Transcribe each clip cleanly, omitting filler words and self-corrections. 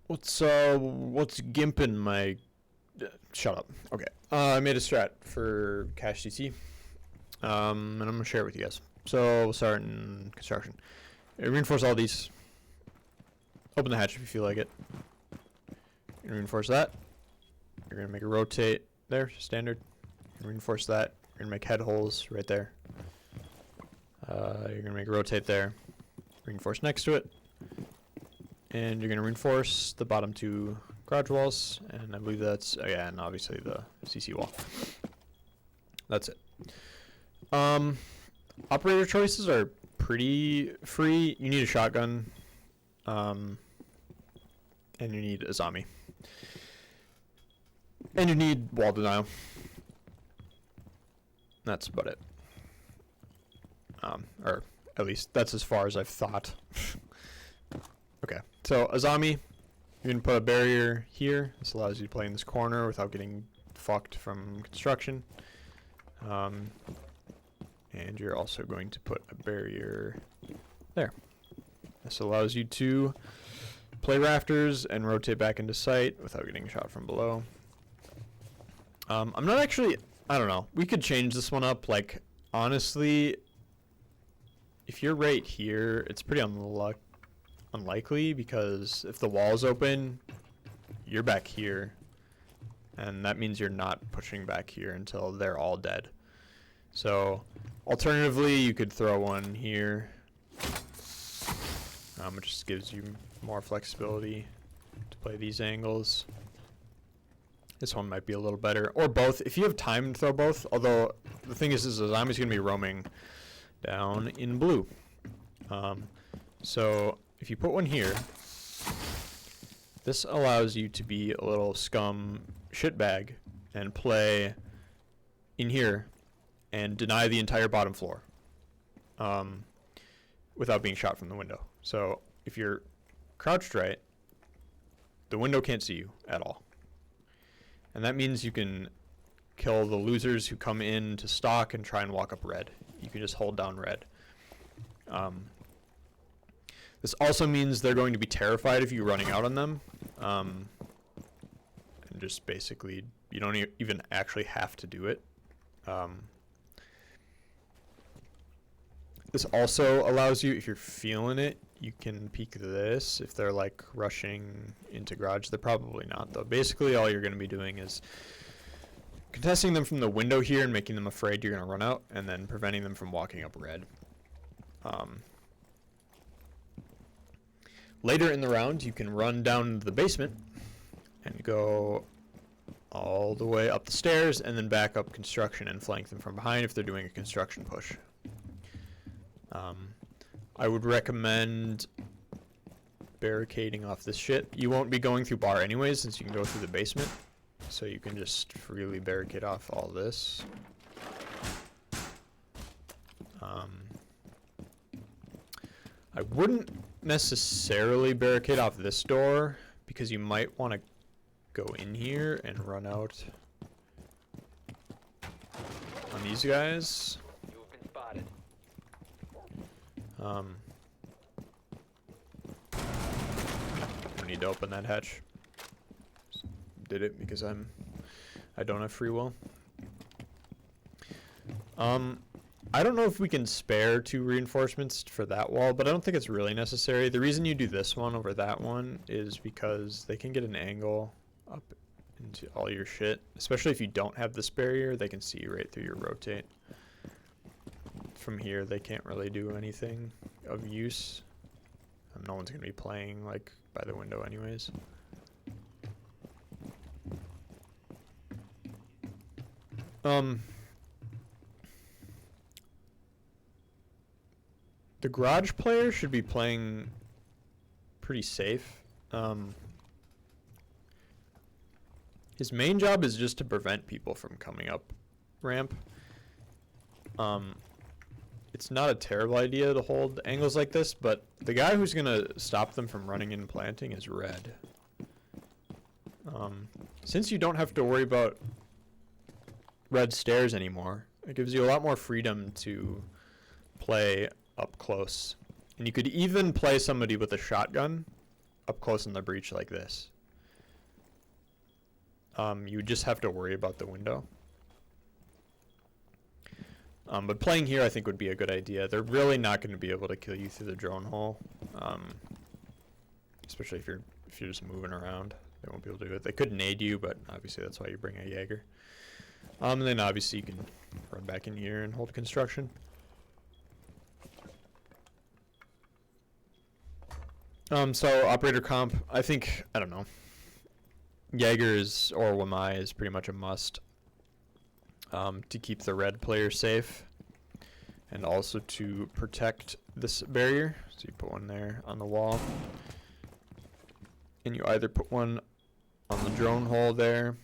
What's gimping my... shut up. Okay. I made a strat for cache CC. And I'm going to share it with you guys. So we'll start in construction. Reinforce all these. Open the hatch if you feel like it. Reinforce that. You're going to make a rotate there, standard. Reinforce that. You're going to make head holes right there. You're going to make a rotate there. Reinforce next to it. And you're going to reinforce the bottom two garage walls. And I believe that's, oh yeah, and obviously the CC wall. That's it. Operator choices are pretty free. You need a shotgun. And you need a zombie. And you need wall denial. That's about it. Or at least that's as far as I've thought. Okay, so a zombie, you're going to put a barrier here. This allows you to play in this corner without getting fucked from construction. And you're also going to put a barrier there. This allows you to play rafters and rotate back into sight without getting shot from below. I'm not actually, I don't know. We could change this one up. Like, honestly, if you're right here, it's pretty unlikely because if the wall is open, you're back here. And that means you're not pushing back here until they're all dead. So, alternatively, you could throw one here. It just gives you more flexibility to play these angles. This one might be a little better. Or both. If you have time to throw both. Although, the thing is the zombie's going to be roaming down in blue. So, if you put one here, this allows you to be a little scum shitbag and play in here and deny the entire bottom floor without being shot from the window. So, if you're crouched right, the window can't see you at all. And that means you can kill the losers who come in to stock and try and walk up red. You can just hold down red. This also means they're going to be terrified of you running out on them. And just basically, you don't even actually have to do it. This also allows you, if you're feeling it, you can peek this. If they're like rushing into garage, they're probably not though. Basically, all you're going to be doing is contesting them from the window here and making them afraid you're going to run out, and then preventing them from walking up red. Later in the round, you can run down to the basement and go all the way up the stairs and then back up construction and flank them from behind if they're doing a construction push. I would recommend barricading off this shit. You won't be going through bar anyways since you can go through the basement. So you can just freely barricade off all this. I wouldn't necessarily barricade off this door because you might want to go in here and run out on these guys. You've been spotted. I need to open that hatch. Did it because I don't have free will. I don't know if we can spare 2 reinforcements for that wall, but I don't think it's really necessary. The reason you do this one over that one is because they can get an angle up into all your shit. Especially if you don't have this barrier, they can see you right through your rotate. From here, they can't really do anything of use. No one's going to be playing like by the window anyways. The garage player should be playing pretty safe. His main job is just to prevent people from coming up ramp. It's not a terrible idea to hold angles like this, but the guy who's going to stop them from running in and planting is red. Since you don't have to worry about red stairs anymore, it gives you a lot more freedom to play up close. And you could even play somebody with a shotgun up close in the breach like this. You would just have to worry about the window. But playing here I think would be a good idea. They're really not going to be able to kill you through the drone hole. Especially if you're just moving around. They won't be able to do it. They could nade you, but obviously that's why you bring a Jaeger. And then obviously you can run back in here and hold construction. So operator comp, I think, I don't know. Jaegers or Wamai is pretty much a must to keep the red player safe and also to protect this barrier. So you put one there on the wall, and you either put one on the drone hole there.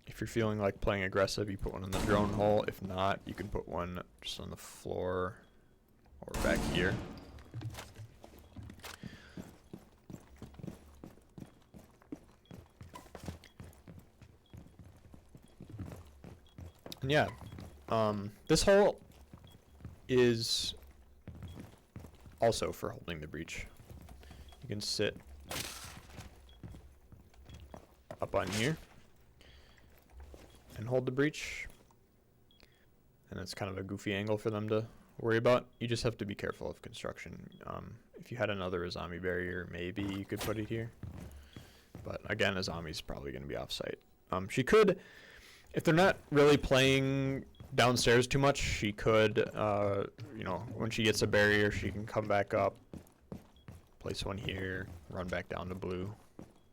If you're feeling like playing aggressive, you put one on the drone hole. If not, you can put one just on the floor or back here. And yeah, this hole is also for holding the breach. You can sit up on here and hold the breach, and it's kind of a goofy angle for them to worry about. You just have to be careful of construction. If you had another Azami barrier, maybe you could put it here, but again, Azami's probably going to be off-site. She could, if they're not really playing downstairs too much, she could, you know, when she gets a barrier, she can come back up, place one here, run back down to blue.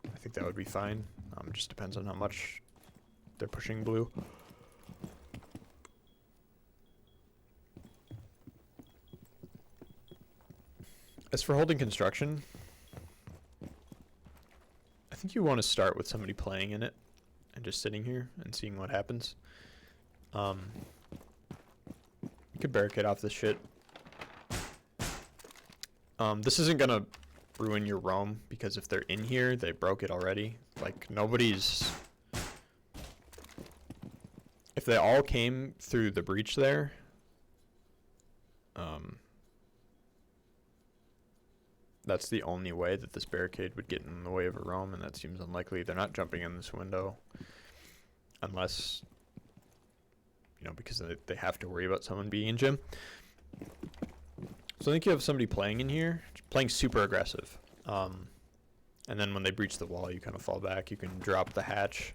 I think that would be fine. Just depends on how much they're pushing blue. As for holding construction, I think you want to start with somebody playing in it and just sitting here and seeing what happens. You could barricade off this shit. This isn't gonna ruin your roam, because if they're in here, they broke it already. Like, nobody's... If they all came through the breach there, that's the only way that this barricade would get in the way of a roam, and that seems unlikely. They're not jumping in this window unless, you know, because they have to worry about someone being in gym. So I think you have somebody playing in here, playing super aggressive. And then when they breach the wall, you kind of fall back. You can drop the hatch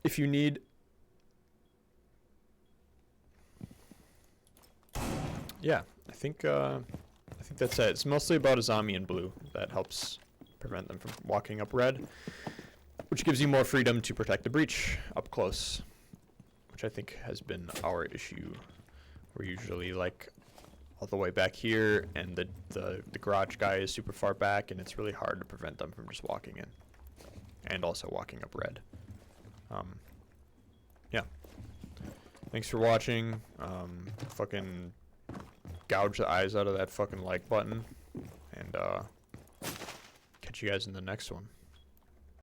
if you need. Yeah, I think that's it. It's mostly about Azami and blue. That helps prevent them from walking up red, which gives you more freedom to protect the breach up close, which I think has been our issue. We're usually like all the way back here, and the garage guy is super far back, and it's really hard to prevent them from just walking in and also walking up red. Yeah. Thanks for watching. Fucking gouge the eyes out of that fucking like button, and catch you guys in the next one.